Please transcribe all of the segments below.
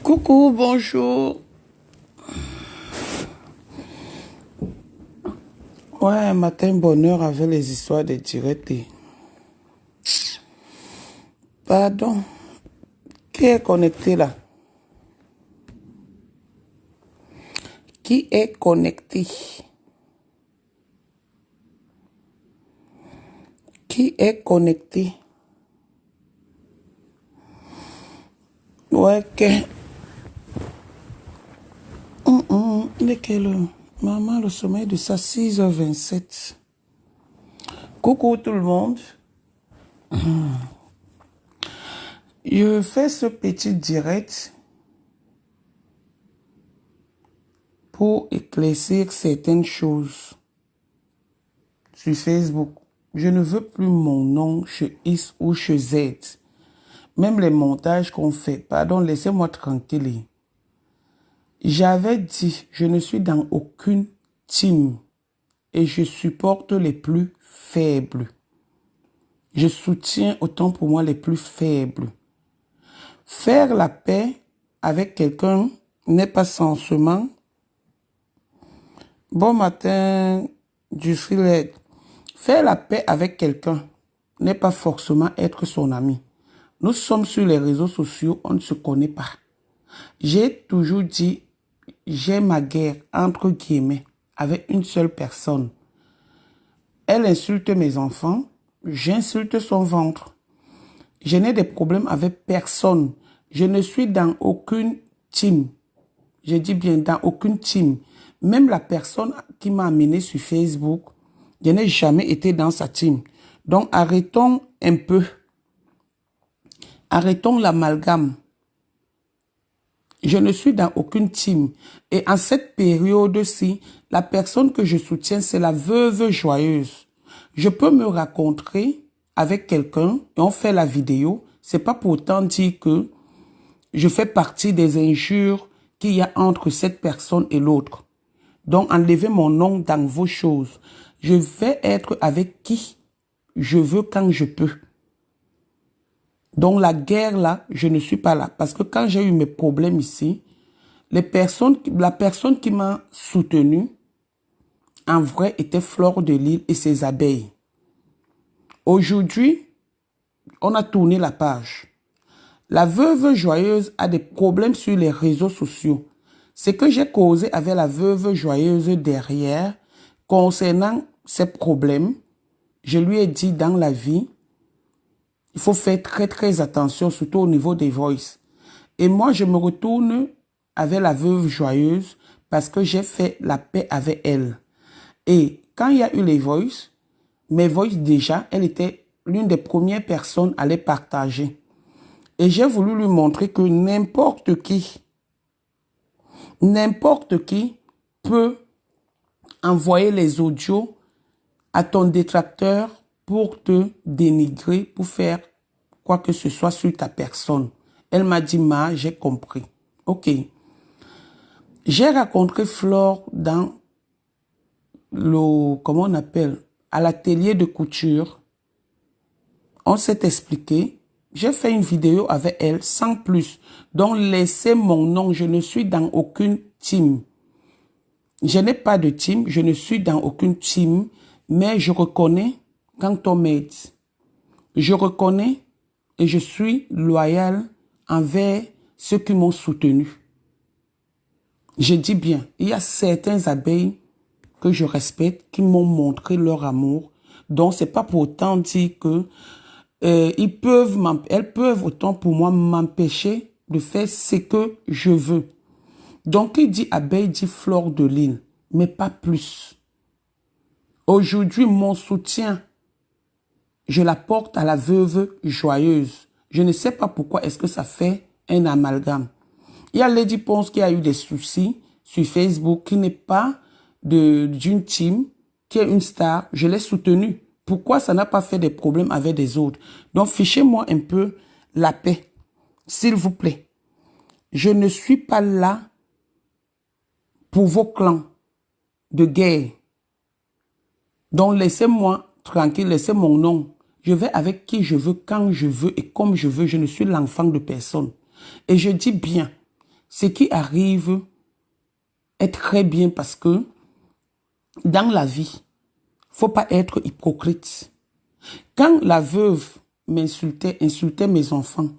Coucou, bonjour. Ouais, matin bonheur avec les histoires de directs. Pardon. Qui est connecté là? Qui est connecté? Qui est connecté? Ouais, que... Il est quelle heure? Maman, le sommeil de ça, 6h27. Coucou tout le monde. Je fais ce petit direct pour éclaircir certaines choses sur Facebook. Je ne veux plus mon nom chez X ou chez Z. Même les montages qu'on fait. Pardon, laissez-moi tranquille. J'avais dit, je ne suis dans aucune team et je supporte les plus faibles. Je soutiens autant pour moi les plus faibles. Faire la paix avec quelqu'un n'est pas sensement. Bon matin, du filet. Faire la paix avec quelqu'un n'est pas forcément être son ami. Nous sommes sur les réseaux sociaux, on ne se connaît pas. J'ai toujours dit, j'ai ma guerre, entre guillemets, avec une seule personne. Elle insulte mes enfants, j'insulte son ventre. Je n'ai des problèmes avec personne. Je ne suis dans aucune team. Je dis bien dans aucune team. Même la personne qui m'a amené sur Facebook, je n'ai jamais été dans sa team. Donc arrêtons un peu. Arrêtons l'amalgame. Je ne suis dans aucune team. Et en cette période-ci, la personne que je soutiens, c'est la veuve joyeuse. Je peux me rencontrer avec quelqu'un et on fait la vidéo. C'est pas pour autant dire que je fais partie des injures qu'il y a entre cette personne et l'autre. Donc, enlevez mon nom dans vos choses. Je vais être avec qui je veux quand je peux. Donc, la guerre là, je ne suis pas là. Parce que quand j'ai eu mes problèmes ici, la personne qui m'a soutenu, en vrai, était Fleur de Lys et ses abeilles. Aujourd'hui, on a tourné la page. La veuve joyeuse a des problèmes sur les réseaux sociaux. Ce que j'ai causé avec la veuve joyeuse derrière, concernant ces problèmes, je lui ai dit dans la vie, il faut faire très très attention, surtout au niveau des voices. Et moi, je me retourne avec la veuve joyeuse parce que j'ai fait la paix avec elle. Et quand il y a eu les voices, mes voices déjà, elle était l'une des premières personnes à les partager. Et j'ai voulu lui montrer que n'importe qui peut envoyer les audios à ton détracteur pour te dénigrer, pour faire quoi que ce soit sur ta personne. Elle m'a dit, Ma, j'ai compris. Ok. J'ai rencontré Flore dans comment on appelle, à l'atelier de couture. On s'est expliqué. J'ai fait une vidéo avec elle sans plus. Donc, laissez mon nom. Je ne suis dans aucune team. Je n'ai pas de team. Je ne suis dans aucune team. Mais je reconnais quand on m'aide. Je reconnais et je suis loyal envers ceux qui m'ont soutenu. Je dis bien, il y a certains abeilles que je respecte, qui m'ont montré leur amour. Donc, c'est pas pour autant dire que elles peuvent autant pour moi m'empêcher de faire ce que je veux. Donc, il dit abeille, dit Fleur de Lys, mais pas plus. Aujourd'hui, mon soutien, je l'apporte à la veuve joyeuse. Je ne sais pas pourquoi est-ce que ça fait un amalgame. Il y a Lady Ponce qui a eu des soucis sur Facebook, qui n'est pas d'une team, qui est une star. Je l'ai soutenue. Pourquoi ça n'a pas fait des problèmes avec des autres? Donc, fichez-moi un peu la paix, s'il vous plaît. Je ne suis pas là pour vos clans de guerre. Donc, laissez-moi tranquille, laissez mon nom. Je vais avec qui je veux, quand je veux et comme je veux. Je ne suis l'enfant de personne. Et je dis bien, Ce qui arrive est très bien parce que dans la vie, faut pas être hypocrite. Quand la veuve m'insultait, insultait mes enfants,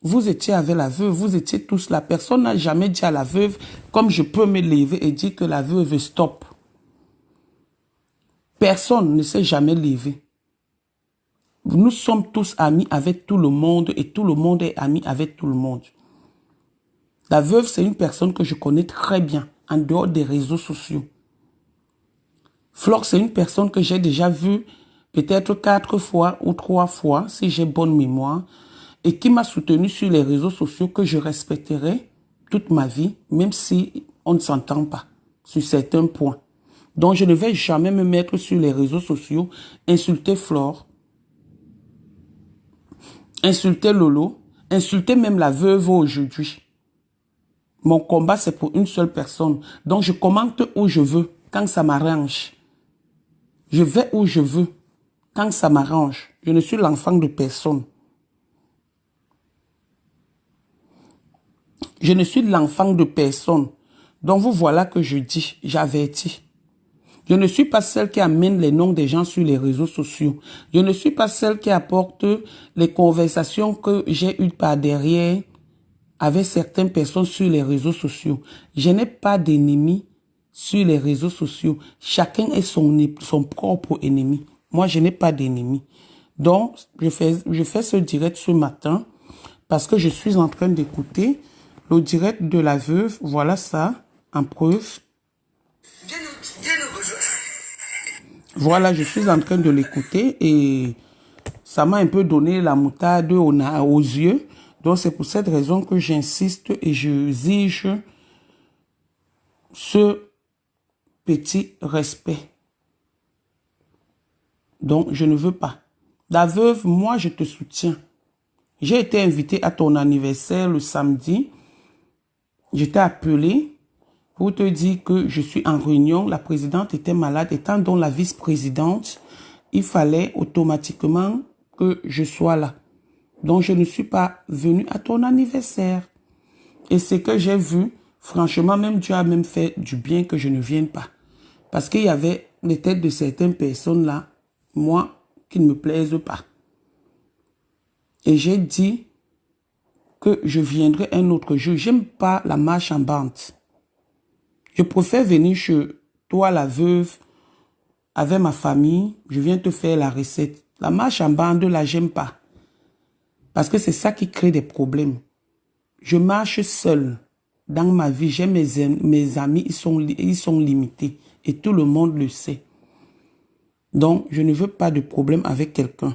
vous étiez avec la veuve, vous étiez tous là. Personne n'a jamais dit à la veuve, comme je peux me lever et dire que la veuve stop. Personne ne s'est jamais levé. Nous sommes tous amis avec tout le monde et tout le monde est ami avec tout le monde. La veuve, c'est une personne que je connais très bien, en dehors des réseaux sociaux. Flore, c'est une personne que j'ai déjà vue peut-être 4 fois ou 3 fois, si j'ai bonne mémoire, et qui m'a soutenu sur les réseaux sociaux que je respecterai toute ma vie, même si on ne s'entend pas sur certains points. Donc, je ne vais jamais me mettre sur les réseaux sociaux, insulter Flore, insulter Lolo, insulter même la veuve aujourd'hui. Mon combat, c'est pour une seule personne. Donc, je commente où je veux, quand ça m'arrange. Je vais où je veux, quand ça m'arrange. Je ne suis l'enfant de personne. Je ne suis l'enfant de personne. Donc, vous voilà que je dis, j'avertis. Je ne suis pas celle qui amène les noms des gens sur les réseaux sociaux. Je ne suis pas celle qui apporte les conversations que j'ai eues par derrière avec certaines personnes sur les réseaux sociaux. Je n'ai pas d'ennemis sur les réseaux sociaux. Chacun est son propre ennemi. Moi, je n'ai pas d'ennemis. Donc, je fais ce direct ce matin parce que je suis en train d'écouter le direct de la veuve. Voilà ça, en preuve. Voilà, je suis en train de l'écouter et ça m'a un peu donné la moutarde aux yeux. Donc, c'est pour cette raison que j'insiste et j'exige ce petit respect. Donc, je ne veux pas. La veuve, moi, je te soutiens. J'ai été invité à ton anniversaire le samedi. Je t'ai appelé pour te dire que je suis en réunion. La présidente était malade. Étant donc la vice-présidente, il fallait automatiquement que je sois là. Donc, je ne suis pas venu à ton anniversaire. Et ce que j'ai vu, franchement, même Dieu a même fait du bien que je ne vienne pas. Parce qu'il y avait les têtes de certaines personnes là, moi, qui ne me plaisent pas. Et j'ai dit que je viendrai un autre jour. J'aime pas la marche en bande. Je préfère venir chez toi, la veuve, avec ma famille. Je viens te faire la recette. La marche en bande, là, j'aime pas. Parce que c'est ça qui crée des problèmes. Je marche seul. Dans ma vie, j'ai mes amis, ils sont limités. Et tout le monde le sait. Donc, je ne veux pas de problème avec quelqu'un.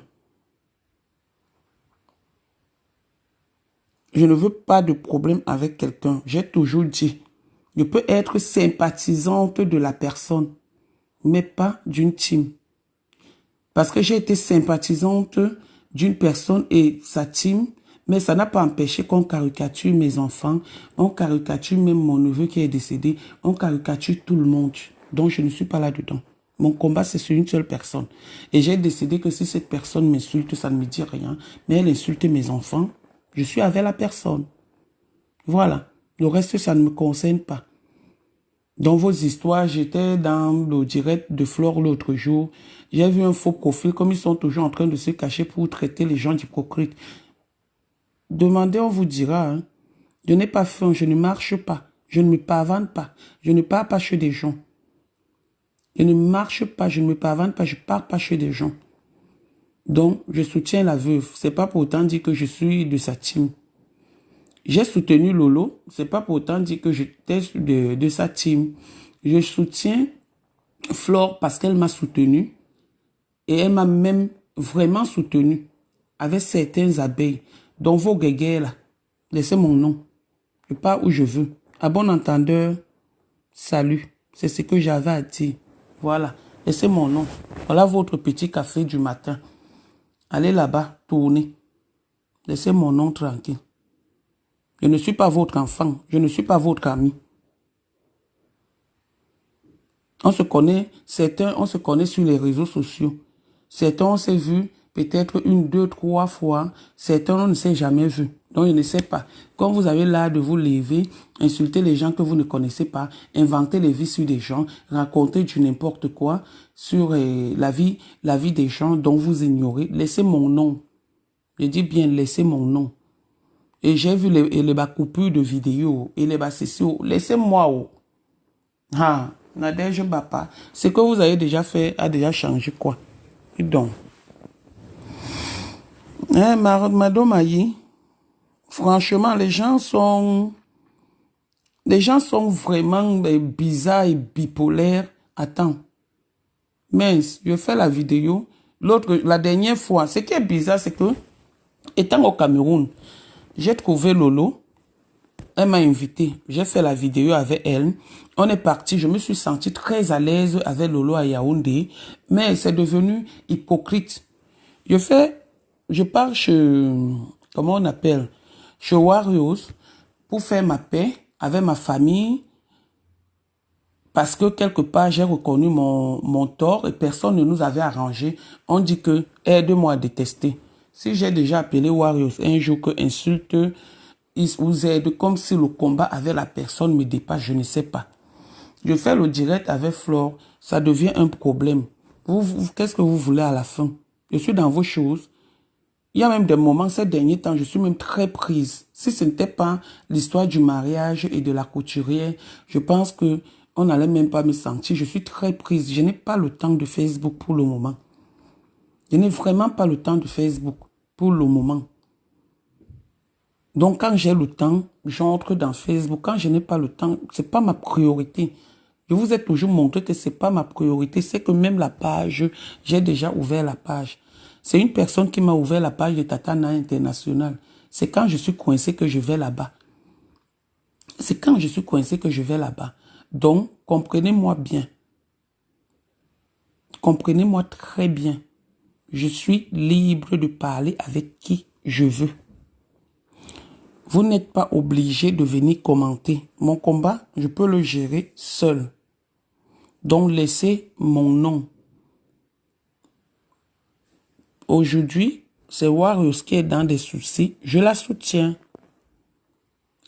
Je ne veux pas de problème avec quelqu'un. J'ai toujours dit, je peux être sympathisante de la personne, mais pas d'une team. Parce que j'ai été sympathisante d'une personne et sa team, mais ça n'a pas empêché qu'on caricature mes enfants, on caricature même mon neveu qui est décédé, on caricature tout le monde. Donc je ne suis pas là-dedans. Mon combat, c'est sur une seule personne. Et j'ai décidé que si cette personne m'insulte, ça ne me dit rien, mais elle insulte mes enfants, je suis avec la personne. Voilà. Le reste, ça ne me concerne pas. Dans vos histoires, j'étais dans le direct de Flore l'autre jour. J'ai vu un faux profil, comme ils sont toujours en train de se cacher pour traiter les gens d'hypocrites. Demandez, on vous dira. Hein. Je n'ai pas faim, je ne marche pas. Je ne me pavane pas. Je ne pars pas chez des gens. Je ne marche pas, je ne me pavane pas, je ne pars pas chez des gens. Donc, je soutiens la veuve. C'est pas pour autant dire que je suis de sa team. J'ai soutenu Lolo. C'est pas pour autant dire que j'étais de sa team. Je soutiens Flore parce qu'elle m'a soutenu. Et elle m'a même vraiment soutenu. Avec certains abeilles. Donc, vos guéguerres là. Laissez mon nom. Je pars où je veux. À bon entendeur, salut. C'est ce que j'avais à dire. Voilà. Laissez mon nom. Voilà votre petit café du matin. Allez là-bas, tournez. Laissez mon nom tranquille. Je ne suis pas votre enfant. Je ne suis pas votre ami. On se connaît, certains, on se connaît sur les réseaux sociaux. Certains, on s'est vus peut-être une, deux, trois fois. Certains, on ne s'est jamais vu. Donc, je ne sais pas. Quand vous avez l'art de vous lever, insulter les gens que vous ne connaissez pas, inventer les vies sur des gens, raconter du n'importe quoi sur la vie des gens dont vous ignorez, laissez mon nom. Je dis bien, laissez mon nom. Et j'ai vu les coupures de vidéos et les sessions. Laissez-moi. Oh. Ah, Nadège Bapa. Ce que vous avez déjà fait a déjà changé quoi? Et donc. Madame Ayi, franchement, les gens sont vraiment bizarres et bipolaires. Attends. Mince, je fais la vidéo. La dernière fois, ce qui est bizarre, c'est que, étant au Cameroun, j'ai trouvé Lolo. Elle m'a invité. J'ai fait la vidéo avec elle. On est parti. Je me suis senti très à l'aise avec Lolo à Yaoundé. Mais c'est devenu hypocrite. Je pars chez, comment on appelle, chez Warriors pour faire ma paix avec ma famille. Parce que quelque part, j'ai reconnu mon tort et personne ne nous avait arrangé. On dit que aide-moi à détester. Si j'ai déjà appelé Warriors un jour que insulte, ils vous aident comme si le combat avec la personne me dépasse, je ne sais pas. Je fais le direct avec Flore, ça devient un problème. Qu'est-ce que vous voulez à la fin? Je suis dans vos choses. Il y a même des moments, ces derniers temps, je suis même très prise. Si ce n'était pas l'histoire du mariage et de la couturière, je pense que on n'allait même pas me sentir. Je suis très prise. Je n'ai pas le temps de Facebook pour le moment. Je n'ai vraiment pas le temps de Facebook pour le moment. Donc, quand j'ai le temps, j'entre dans Facebook. Quand je n'ai pas le temps, c'est pas ma priorité. Je vous ai toujours montré que c'est pas ma priorité. C'est que même la page, j'ai déjà ouvert la page. C'est une personne qui m'a ouvert la page de Tatana International. C'est quand je suis coincé que je vais là-bas. C'est quand je suis coincé que je vais là-bas. Donc, comprenez-moi bien. Comprenez-moi très bien. Je suis libre de parler avec qui je veux. Vous n'êtes pas obligé de venir commenter. Mon combat, je peux le gérer seul. Donc, laissez mon nom. Aujourd'hui, c'est Warriors qui est dans des soucis. Je la soutiens.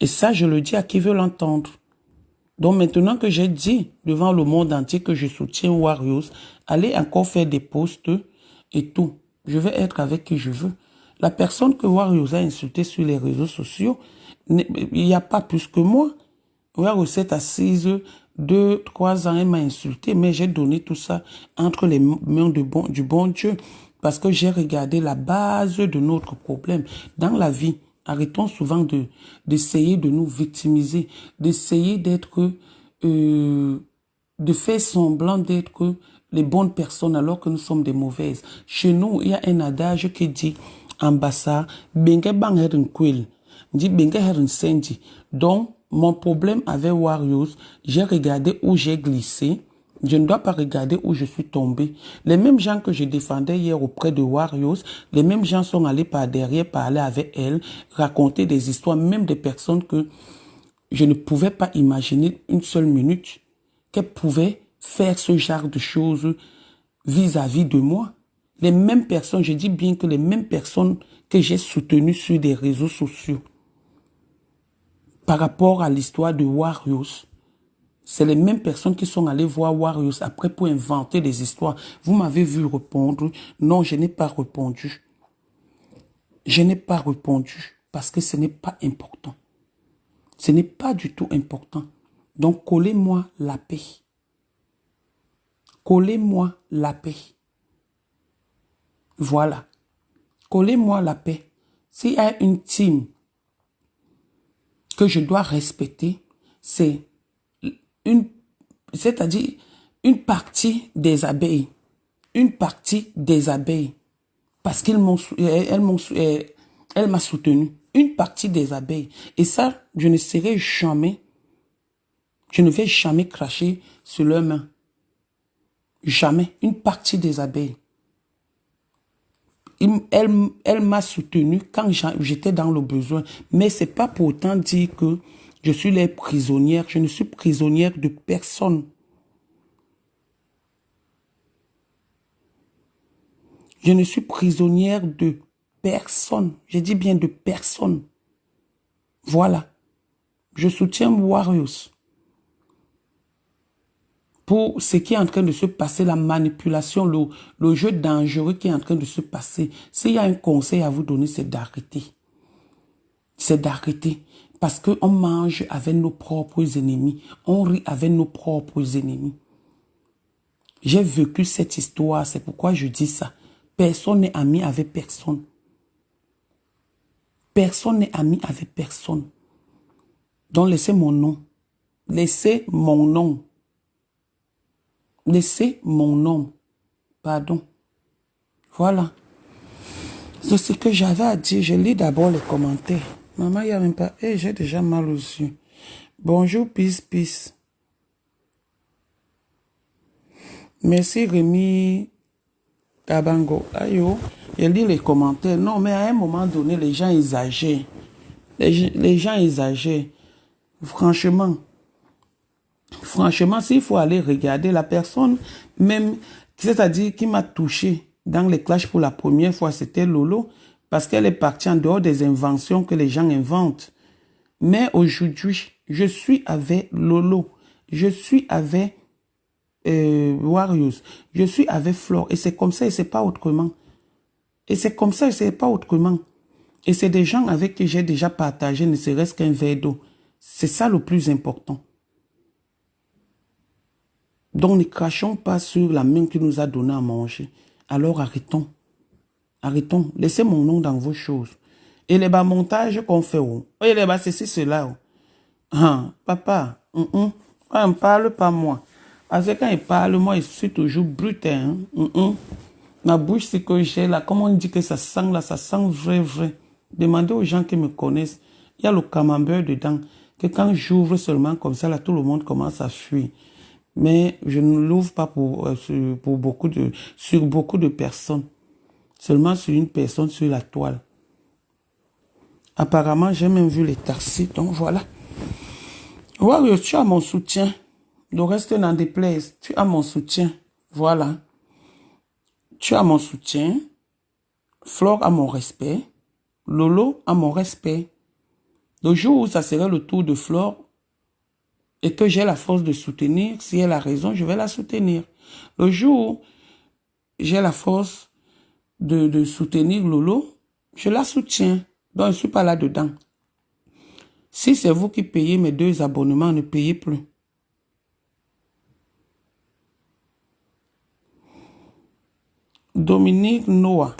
Et ça, je le dis à qui veut l'entendre. Donc, maintenant que j'ai dit devant le monde entier que je soutiens Warriors, allez encore faire des posts et tout. Je vais être avec qui je veux. La personne que Warriors a insultée sur les réseaux sociaux, il n'y a pas plus que moi. Warriors est assise 2, 3 ans, elle m'a insulté, mais j'ai donné tout ça entre les mains du bon Dieu. Parce que j'ai regardé la base de notre problème. Dans la vie, arrêtons souvent d'essayer de nous victimiser, d'essayer d'être, de faire semblant d'être les bonnes personnes alors que nous sommes des mauvaises. Chez nous, il y a un adage qui dit, ambassa, bengue bang herin kwil, dit bengue herin sendi. Donc, mon problème avec Warriors, j'ai regardé où j'ai glissé. Je ne dois pas regarder où je suis tombé. Les mêmes gens que je défendais hier auprès de Warriors, les mêmes gens sont allés par derrière parler avec elle, raconter des histoires, même des personnes que je ne pouvais pas imaginer une seule minute qu'elles pouvaient faire ce genre de choses vis-à-vis de moi. Les mêmes personnes, je dis bien que les mêmes personnes que j'ai soutenues sur des réseaux sociaux par rapport à l'histoire de Warriors, c'est les mêmes personnes qui sont allées voir Warriors après pour inventer des histoires. Vous m'avez vu répondre. Non, je n'ai pas répondu. Je n'ai pas répondu parce que ce n'est pas important. Ce n'est pas du tout important. Donc, collez-moi la paix. Collez-moi la paix. Voilà. Collez-moi la paix. S'il y a une team que je dois respecter, c'est-à-dire une partie des abeilles. Une partie des abeilles. Parce qu'elle m'a soutenu. Une partie des abeilles. Et ça, je ne vais jamais cracher sur leurs mains. Jamais. Une partie des abeilles. Elle m'a soutenu quand j'étais dans le besoin. Mais c'est pas pour autant dire que je suis les prisonnières. Je ne suis prisonnière de personne. Je ne suis prisonnière de personne. Je dis bien de personne. Voilà. Je soutiens Warriors. Pour ce qui est en train de se passer, la manipulation, le jeu dangereux qui est en train de se passer. S'il y a un conseil à vous donner, c'est d'arrêter. C'est d'arrêter. Parce qu'on mange avec nos propres ennemis. On rit avec nos propres ennemis. J'ai vécu cette histoire, c'est pourquoi je dis ça. Personne n'est ami avec personne. Personne n'est ami avec personne. Donc laissez mon nom. Laissez mon nom. Laissez mon nom. Pardon. Voilà. C'est ce que j'avais à dire. Je lis d'abord les commentaires. Maman, il n'y a même pas... Eh, j'ai déjà mal aux yeux. Bonjour, peace, peace. Merci, Rémi Kabango. Ayo, je lis les commentaires. Non, mais à un moment donné, les gens exagèrent. Les gens exagèrent. Franchement, s'il faut aller regarder la personne, même, c'est-à-dire qui m'a touché dans les clashs pour la première fois, c'était Lolo, parce qu'elle est partie en dehors des inventions que les gens inventent. Mais aujourd'hui, je suis avec Lolo, je suis avec Warriors, je suis avec Flore, et c'est comme ça et c'est pas autrement. Et c'est comme ça et c'est pas autrement. Et c'est des gens avec qui j'ai déjà partagé, ne serait-ce qu'un verre d'eau. C'est ça le plus important. Donc ne crachons pas sur la main qui nous a donné à manger. Alors arrêtons. Arrêtons. Laissez mon nom dans vos choses. Et les bas montages qu'on fait où? Et les bas ceci, cela. Ah, papa, quand on ne parle pas moi. Parce que quand il parle, moi, je suis toujours brut. Hein? Ma bouche, c'est que j'ai là. Comment on dit que ça sent là? Ça sent vrai, vrai. Demandez aux gens qui me connaissent. Il y a le camembert dedans. Que quand j'ouvre seulement comme ça, là, tout le monde commence à fuir. Mais je ne l'ouvre pas sur beaucoup de personnes. Seulement sur une personne sur la toile. Apparemment, j'ai même vu les taxis. Donc voilà. Warriors, tu as mon soutien. Le reste n'en déplaise. Tu as mon soutien. Voilà. Tu as mon soutien. Flore a mon respect. Lolo a mon respect. Le jour où ça serait le tour de Flore et que j'ai la force de soutenir, si elle a raison, je vais la soutenir. Le jour où j'ai la force de soutenir Lolo, je la soutiens. Donc, je ne suis pas là-dedans. Si c'est vous qui payez mes 2 abonnements, ne payez plus. Dominique Noah.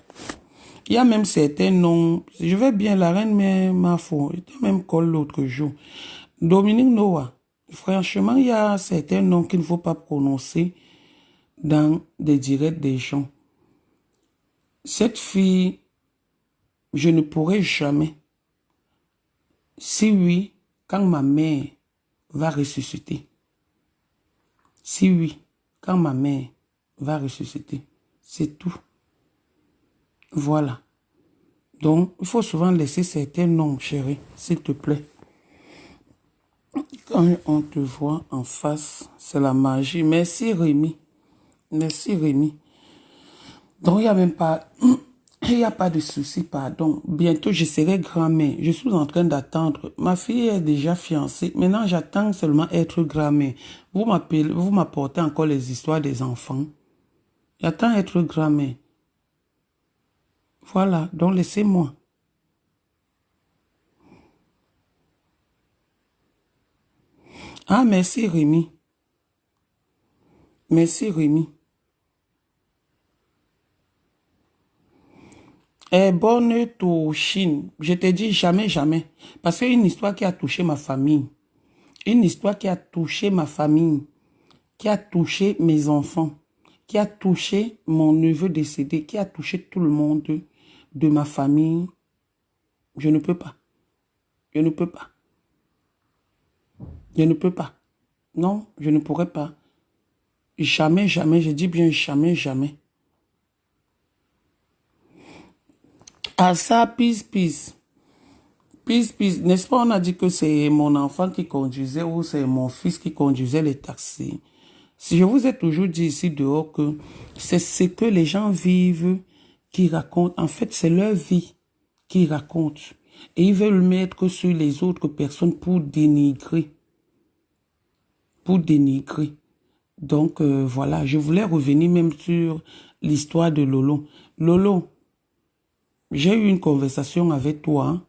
Il y a même certains noms. Je vais bien la reine, mais ma foi, il était même call l'autre jour. Dominique Noah. Franchement, il y a certains noms qu'il ne faut pas prononcer dans des directs des gens. Cette fille, je ne pourrai jamais. Si oui, quand ma mère va ressusciter. Si oui, quand ma mère va ressusciter. C'est tout. Voilà. Donc, il faut souvent laisser certains noms, chérie, s'il te plaît. Quand on te voit en face, c'est la magie. Merci, Rémi. Merci, Rémi. Donc, il n'y a même pas... Il n'y a pas de souci, pardon. Bientôt, je serai grand-mère. Je suis en train d'attendre. Ma fille est déjà fiancée. Maintenant, j'attends seulement être grand-mère. Vous m'apportez encore les histoires des enfants. J'attends être grand-mère. Voilà, donc laissez-moi. Ah, merci Rémi. Merci Rémi. Bonne Chine. Je te dis jamais, jamais. Parce qu'il y a une histoire qui a touché ma famille. Une histoire qui a touché ma famille. Qui a touché mes enfants. Qui a touché mon neveu décédé. Qui a touché tout le monde de ma famille. Je ne peux pas. Je ne peux pas. Je ne peux pas. Non, je ne pourrais pas. Jamais, jamais. Je dis bien jamais, jamais. Ah ça, peace, peace. Peace, peace. N'est-ce pas, on a dit que c'est mon enfant qui conduisait ou c'est mon fils qui conduisait les taxis. Si je vous ai toujours dit ici dehors que c'est ce que les gens vivent qui racontent. En fait, c'est leur vie qu'ils racontent. Et ils veulent mettre sur les autres personnes pour dénigrer. Pour dénigrer. Donc, voilà, je voulais revenir même sur l'histoire de Lolo. Lolo, j'ai eu une conversation avec toi. Hein.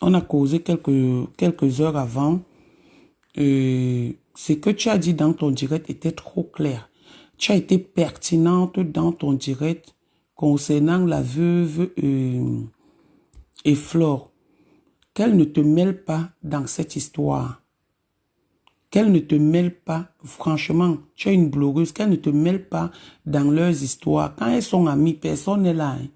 On a causé quelques heures avant. Ce que tu as dit dans ton direct était trop clair. Tu as été pertinente dans ton direct concernant la veuve et Flore. Qu'elle ne te mêle pas dans cette histoire. Qu'elle ne te mêle pas, franchement, tu es une blogueuse, qu'elle ne te mêle pas dans leurs histoires. Quand elles sont amies, personne n'est là. Hein.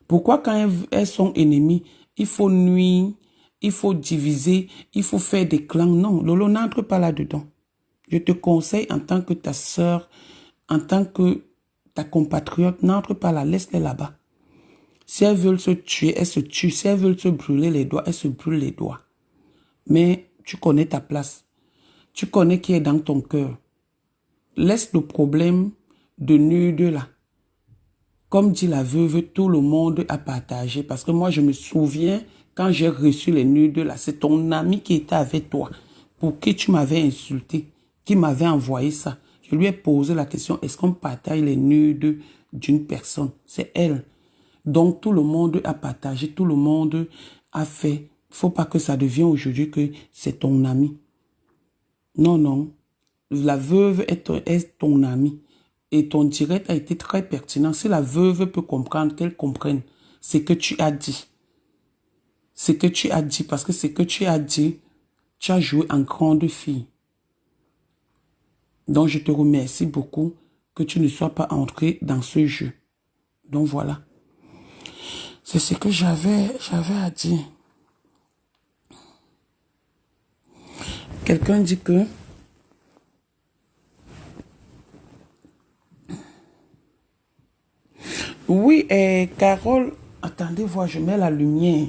Pourquoi quand elles sont ennemies, il faut nuire, il faut diviser, il faut faire des clans? Non, Lolo, n'entre pas là-dedans. Je te conseille en tant que ta sœur, en tant que ta compatriote, n'entre pas là, laisse-les là-bas. Si elles veulent se tuer, elles se tuent. Si elles veulent se brûler les doigts, elles se brûlent les doigts. Mais tu connais ta place. Tu connais qui est dans ton cœur. Laisse le problème de nude là. Comme dit la veuve, tout le monde a partagé. Parce que moi, je me souviens, quand j'ai reçu les nudes là, c'est ton ami qui était avec toi. Pour qui tu m'avais insulté, qui m'avait envoyé ça. Je lui ai posé la question, est-ce qu'on partage les nudes d'une personne? C'est elle. Donc, tout le monde a partagé, tout le monde a fait. Il ne faut pas que ça devienne aujourd'hui que c'est ton ami. Non, non. La veuve est ton ami. Et ton direct a été très pertinent. Si la veuve peut comprendre, qu'elle comprenne ce que tu as dit. Ce que tu as dit, parce que ce que tu as dit, tu as joué en grande fille. Donc, je te remercie beaucoup que tu ne sois pas entré dans ce jeu. Donc, voilà. C'est ce que j'avais à dire. Quelqu'un dit que oui, Carole, attendez, voir, je mets la lumière.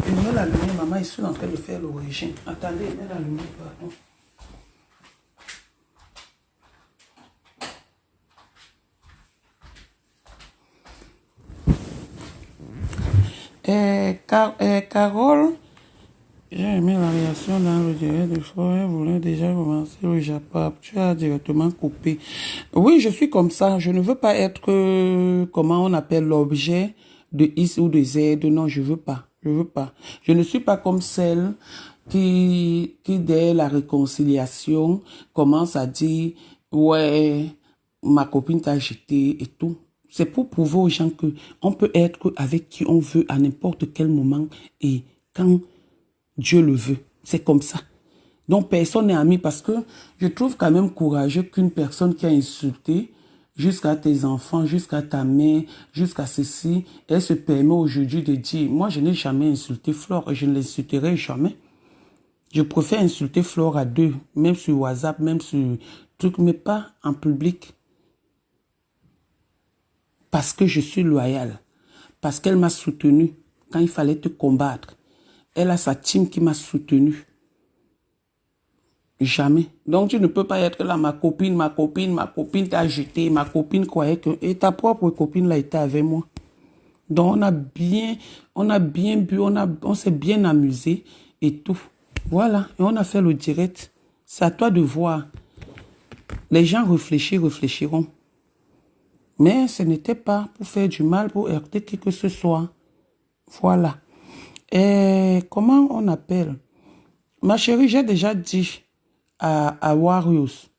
Je mets la lumière, maman, je suis en train de faire l'origine. Attendez, je mets la lumière, pardon. Carole, j'ai aimé la réaction dans le direct de fois. Elle voulait déjà commencer le Japon. Tu as directement coupé. Oui, je suis comme ça. Je ne veux pas être, comment on appelle, l'objet de X ou de Z. Non, je veux pas. Je veux pas. Je ne suis pas comme celle qui dès la réconciliation, commence à dire, ouais, ma copine t'a jeté et tout. C'est pour prouver aux gens que on peut être avec qui on veut à n'importe quel moment et quand Dieu le veut. C'est comme ça. Donc, personne n'est ami parce que je trouve quand même courageux qu'une personne qui a insulté jusqu'à tes enfants, jusqu'à ta mère, jusqu'à ceci, elle se permet aujourd'hui de dire, moi, je n'ai jamais insulté Flore et je ne l'insulterai jamais. Je préfère insulter Flore à deux, même sur WhatsApp, même sur truc, mais pas en public. Parce que je suis loyale. Parce qu'elle m'a soutenu quand il fallait te combattre. Elle a sa team qui m'a soutenu. Jamais. Donc tu ne peux pas être là, ma copine t'a jeté, ma copine croyait que... Et ta propre copine là était avec moi. Donc on a bien bu, on s'est bien amusé et tout. Voilà, et on a fait le direct. C'est à toi de voir. Les gens réfléchiront. Mais ce n'était pas pour faire du mal, pour heurter qui que ce soit. Voilà. Et comment on appelle? Ma chérie, j'ai déjà dit à Warriors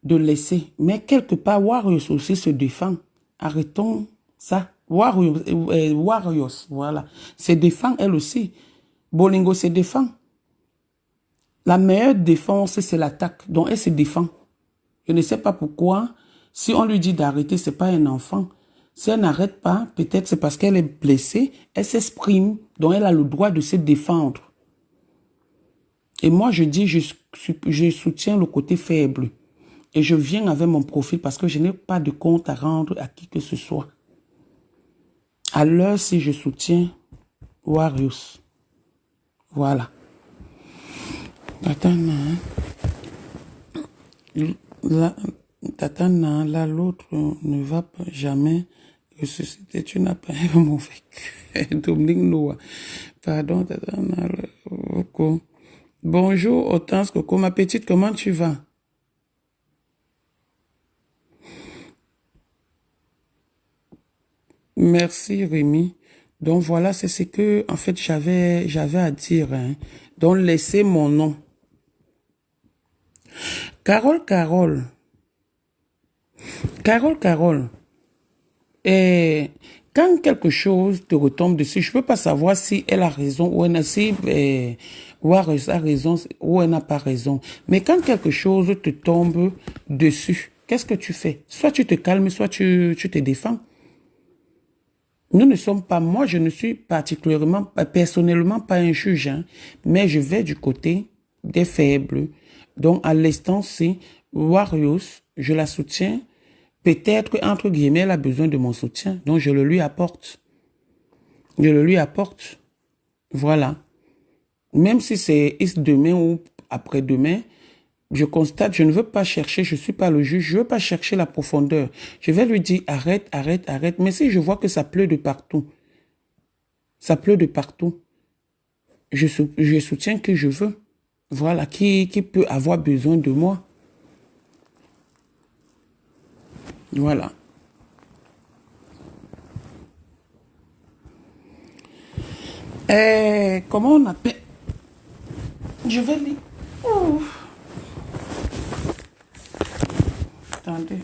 de laisser. Mais quelque part, Warriors aussi se défend. Arrêtons ça. Warriors, voilà. Se défend elle aussi. Bolingo se défend. La meilleure défense, c'est l'attaque. Donc, elle se défend. Je ne sais pas pourquoi. Si on lui dit d'arrêter, c'est pas un enfant. Si elle n'arrête pas, peut-être c'est parce qu'elle est blessée. Elle s'exprime. Donc, elle a le droit de se défendre. Et moi, je dis, je soutiens le côté faible. Et je viens avec mon profil parce que je n'ai pas de compte à rendre à qui que ce soit. Alors, si je soutiens Warriors. Voilà. Tatana, là, l'autre ne va jamais ressuscité, tu n'as pas un mauvais cœur. Dominique Noah. Pardon. Coco. Bonjour, Hortense Coco. Ma petite, comment tu vas? Merci, Rémi. Donc voilà, c'est ce que, en fait, j'avais à dire. Hein. Donc laissez mon nom. Carole. Et quand quelque chose te retombe dessus, je peux pas savoir si elle a raison ou elle a, si, Warriors a raison ou elle n'a pas raison. Mais quand quelque chose te tombe dessus, qu'est-ce que tu fais? Soit tu te calmes, soit tu te défends. Nous ne sommes pas, moi je ne suis particulièrement, personnellement pas un juge, hein, mais je vais du côté des faibles. Donc à l'instant, c'est Warriors, je la soutiens. Peut-être entre guillemets, elle a besoin de mon soutien, donc je le lui apporte. Je le lui apporte. Voilà. Même si c'est demain ou après-demain, je constate, je ne veux pas chercher, je ne suis pas le juge, je ne veux pas chercher la profondeur. Je vais lui dire arrête, arrête, arrête. Mais si je vois que ça pleut de partout, ça pleut de partout, je soutiens que je veux. Voilà, qui peut avoir besoin de moi. Voilà. Comment on appelle? Je vais lire. Oh. Attendez.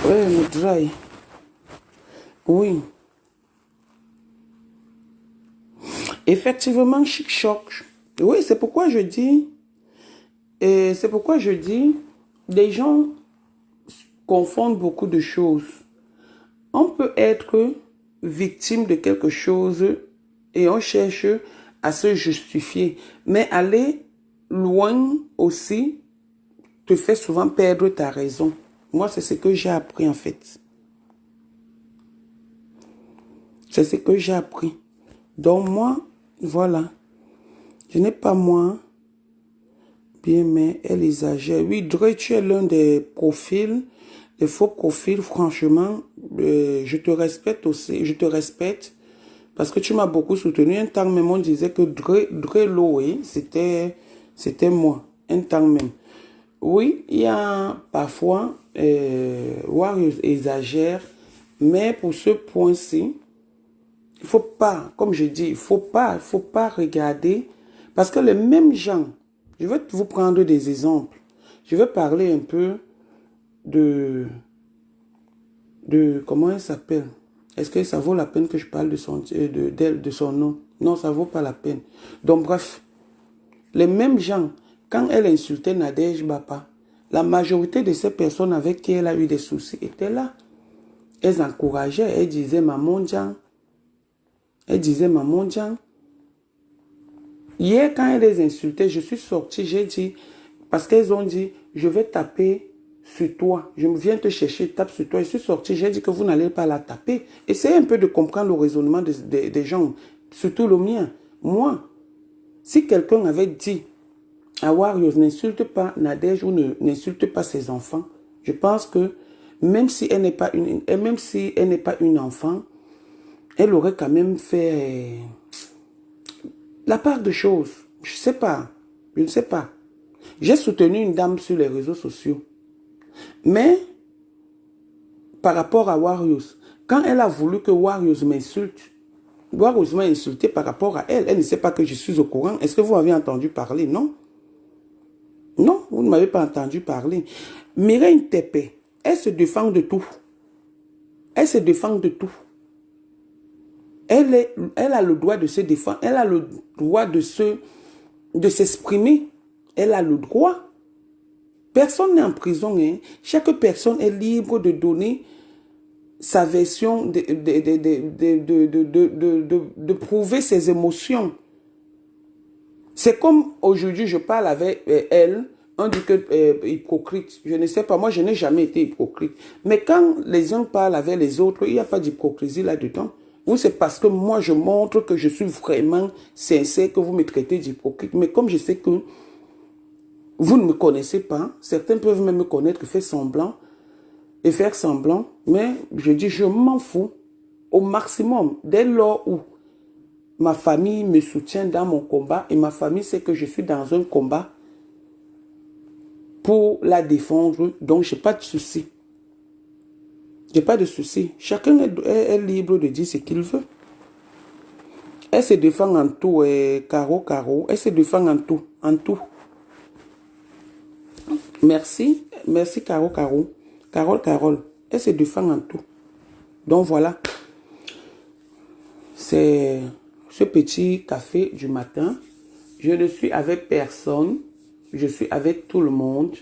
Oui, le dry. Oui. Effectivement, chic-choc. Oui, c'est pourquoi je dis, les gens confondent beaucoup de choses. On peut être victime de quelque chose et on cherche à se justifier. Mais aller loin aussi te fait souvent perdre ta raison. Moi, c'est ce que j'ai appris en fait. C'est ce que j'ai appris. Donc moi, voilà. Je n'ai pas moi, bien, mais elle exagère. Oui, Dre, tu es l'un des profils, des faux profils, franchement. Je te respecte aussi, je te respecte. Parce que tu m'as beaucoup soutenu. Un temps même, on disait que Dre Loé, c'était moi. Un temps même. Oui, il y a parfois, Warriors exagère, mais pour ce point-ci, il faut pas, comme je dis, il faut pas regarder, parce que les mêmes gens, je vais vous prendre des exemples. Je vais parler un peu de comment elle s'appelle. Est-ce que ça vaut la peine que je parle de son nom? Non, ça vaut pas la peine. Donc bref, les mêmes gens, quand elle insultait Nadège Bapa, la majorité de ces personnes avec qui elle a eu des soucis étaient là. Elles encourageaient, elles disaient Maman Djan. Elle disait Maman Djan. Hier, quand elle les insultait, je suis sortie, j'ai dit, parce qu'elles ont dit, je vais taper sur toi. Je viens te chercher, tape sur toi. Je suis sortie, j'ai dit que vous n'allez pas la taper. Essayez un peu de comprendre le raisonnement des gens, surtout le mien. Moi, si quelqu'un avait dit à Warriors, n'insulte pas Nadège ou n'insulte pas ses enfants, je pense que même si elle n'est pas une enfant, elle aurait quand même fait la part de choses. Je sais pas. Je ne sais pas. J'ai soutenu une dame sur les réseaux sociaux. Mais, par rapport à Warriors, quand elle a voulu que Warriors m'insulte, Warriors m'a insulté par rapport à elle. Elle ne sait pas que je suis au courant. Est-ce que vous avez entendu parler? Non. Non, vous ne m'avez pas entendu parler. Mireille Tepé, elle se défend de tout. Elle se défend de tout. Elle a le droit de se défendre. Elle a le droit de s'exprimer. Elle a le droit. Personne n'est en prison. Hein. Chaque personne est libre de donner sa version, de prouver ses émotions. C'est comme aujourd'hui, je parle avec elle, on dit que hypocrite. Je ne sais pas, moi je n'ai jamais été hypocrite. Mais quand les uns parlent avec les autres, il n'y a pas d'hypocrisie là-dedans. Ou c'est parce que moi je montre que je suis vraiment sincère que vous me traitez d'hypocrite. Mais comme je sais que vous ne me connaissez pas, certains peuvent même me connaître, faire semblant. et faire semblant. Mais je dis, je m'en fous au maximum. Dès lors où ma famille me soutient dans mon combat et ma famille sait que je suis dans un combat pour la défendre, donc je n'ai pas de souci. J'ai pas de souci. Chacun est libre de dire ce qu'il veut. Elle se défend en tout, Caro. Elle se défend en tout, en tout. Merci, merci Caro. Carole. Elle se défend en tout. Donc voilà. C'est ce petit café du matin. Je ne suis avec personne. Je suis avec tout le monde.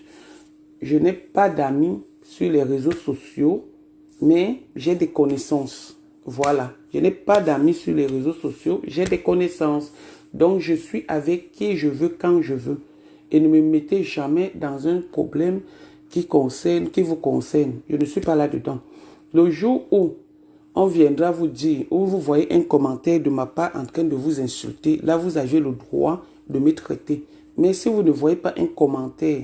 Je n'ai pas d'amis sur les réseaux sociaux, mais j'ai des connaissances. Voilà. Je n'ai pas d'amis sur les réseaux sociaux, j'ai des connaissances. Donc, je suis avec qui je veux, quand je veux. Et ne me mettez jamais dans un problème qui vous concerne. Je ne suis pas là-dedans. Le jour où on viendra vous dire, ou vous voyez un commentaire de ma part en train de vous insulter, là, vous avez le droit de me traiter. Mais si vous ne voyez pas un commentaire,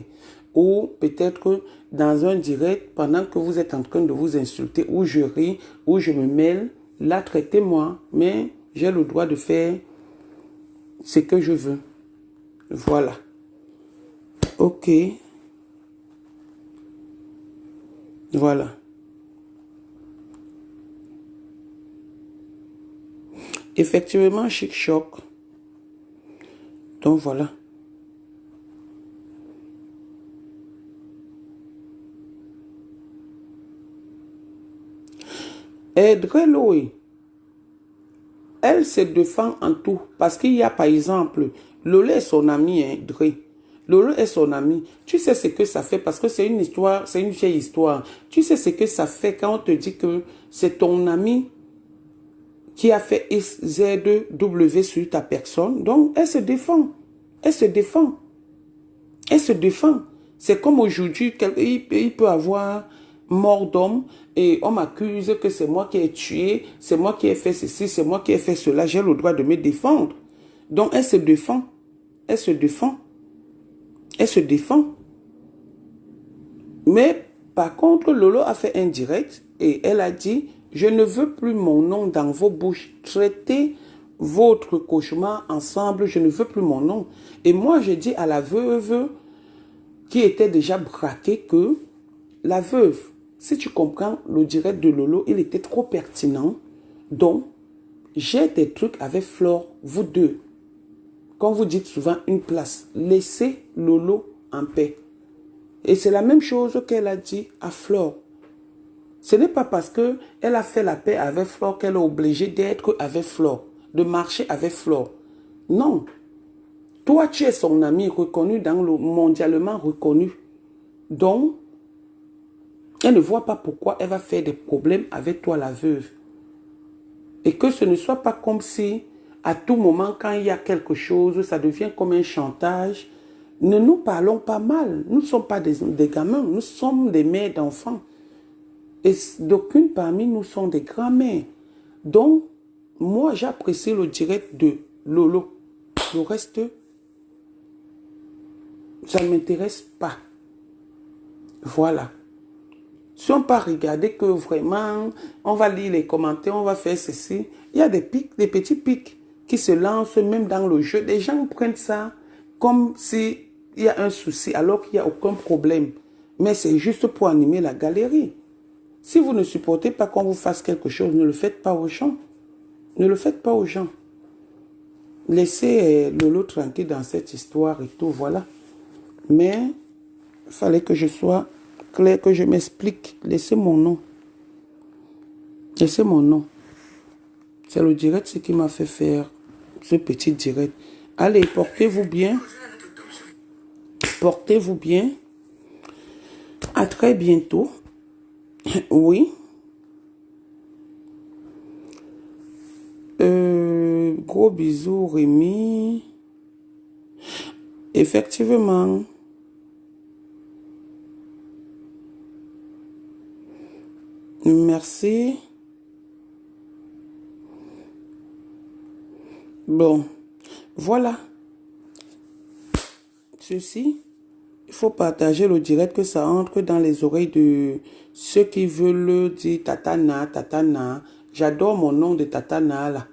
ou peut-être dans un direct, pendant que vous êtes en train de vous insulter, ou je ris, ou je me mêle, là, traitez-moi. Mais j'ai le droit de faire ce que je veux. Voilà. Ok. Voilà. Effectivement, chic choc. Donc voilà. Et Dreloé, elle se défend en tout. Parce qu'il y a par exemple, Lolo est son ami, hein, Dre. Lolo est son ami. Tu sais ce que ça fait parce que c'est une histoire, c'est une vieille histoire. Tu sais ce que ça fait quand on te dit que c'est ton ami qui a fait SZW sur ta personne. Donc, elle se défend. Elle se défend. Elle se défend. C'est comme aujourd'hui, il peut avoir mort d'homme et on m'accuse que c'est moi qui ai tué, c'est moi qui ai fait ceci, c'est moi qui ai fait cela. J'ai le droit de me défendre. Donc, elle se défend. Elle se défend. Elle se défend. Mais, par contre, Lolo a fait un direct et elle a dit, je ne veux plus mon nom dans vos bouches. Traitez votre cauchemar ensemble, je ne veux plus mon nom. Et moi, j'ai dit à la veuve qui était déjà braquée que la veuve, si tu comprends le direct de Lolo, il était trop pertinent. Donc, j'ai des trucs avec Flore, vous deux. Comme vous dites souvent, une place. Laissez Lolo en paix. Et c'est la même chose qu'elle a dit à Flore. Ce n'est pas parce qu'elle a fait la paix avec Flore qu'elle est obligée d'être avec Flore, de marcher avec Flore. Non. Toi, tu es son ami reconnu dans le mondialement reconnu. Donc, elle ne voit pas pourquoi elle va faire des problèmes avec toi, la veuve. Et que ce ne soit pas comme si, à tout moment, quand il y a quelque chose, ça devient comme un chantage. Ne nous parlons pas mal. Nous ne sommes pas des gamins. Nous sommes des mères d'enfants. Et d'aucune parmi nous sont des grands-mères. Donc, moi, j'apprécie le direct de Lolo. Le reste, ça ne m'intéresse pas. Voilà. Si on peut regarder que vraiment, on va lire les commentaires, on va faire ceci, il y a des pics, des petits pics qui se lancent même dans le jeu. Les gens prennent ça comme s'il y a un souci alors qu'il n'y a aucun problème. Mais c'est juste pour animer la galerie. Si vous ne supportez pas qu'on vous fasse quelque chose, ne le faites pas aux gens. Ne le faites pas aux gens. Laissez Lolo tranquille dans cette histoire et tout, voilà. Mais il fallait que je sois clair, que je m'explique. Laissez mon nom. Laissez mon nom. C'est le direct ce qui m'a fait faire ce petit direct. Allez, portez-vous bien. Portez-vous bien. À très bientôt. Oui. Gros bisous, Rémi. Effectivement. Merci. Bon. Voilà. Ceci Il faut partager le direct, que ça entre dans les oreilles de ceux qui veulent dire Tatana, Tatana. J'adore mon nom de Tatana là.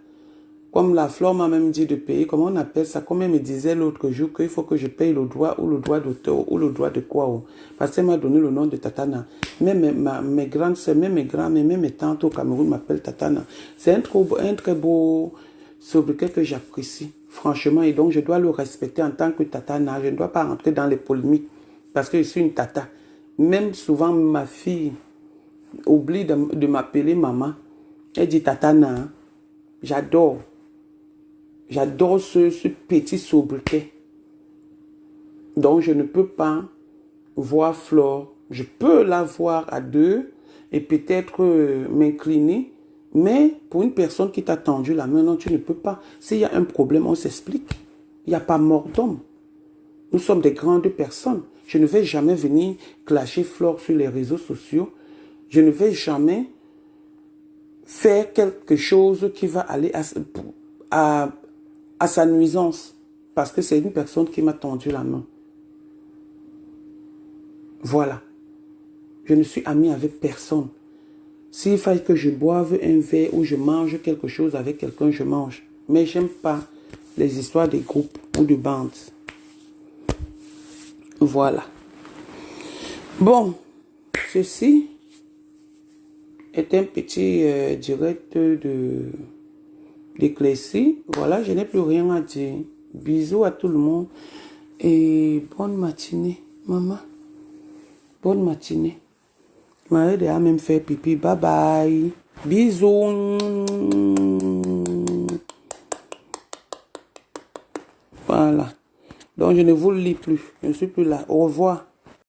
Comme la Flore m'a même dit de payer, comment on appelle ça? Comme elle me disait l'autre jour qu'il faut que je paye le droit ou le droit d'auteur ou le droit de quoi. Oh. Parce qu'elle m'a donné le nom de Tatana. Même mes grandes soeurs, même mes grands-mères, même mes tantes au Cameroun m'appellent Tatana. C'est un très beau sobriquet que j'apprécie, franchement. Et donc, je dois le respecter en tant que Tatana. Je ne dois pas rentrer dans les polémiques parce que je suis une tata. Même souvent, ma fille oublie de m'appeler maman. Elle dit Tatana. Hein. J'adore. J'adore ce petit sobriquet. Donc, je ne peux pas voir Flore. Je peux la voir à deux et peut-être m'incliner. Mais pour une personne qui t'a tendu la main, non, tu ne peux pas. S'il y a un problème, on s'explique. Il n'y a pas mort d'homme. Nous sommes des grandes personnes. Je ne vais jamais venir clasher Flore sur les réseaux sociaux. Je ne vais jamais faire quelque chose qui va aller à sa nuisance, parce que c'est une personne qui m'a tendu la main. Voilà. Je ne suis ami avec personne. S'il fallait que je boive un verre ou je mange quelque chose avec quelqu'un, je mange. Mais j'aime pas les histoires de groupes ou de bandes. Voilà. Bon, ceci est un petit direct d'éclaircie. Voilà, je n'ai plus rien à dire. Bisous à tout le monde et bonne matinée, maman. Bonne matinée. Marie a même fait pipi. Bye bye. Bisous. Voilà. Donc je ne vous le lis plus. Je ne suis plus là. Au revoir.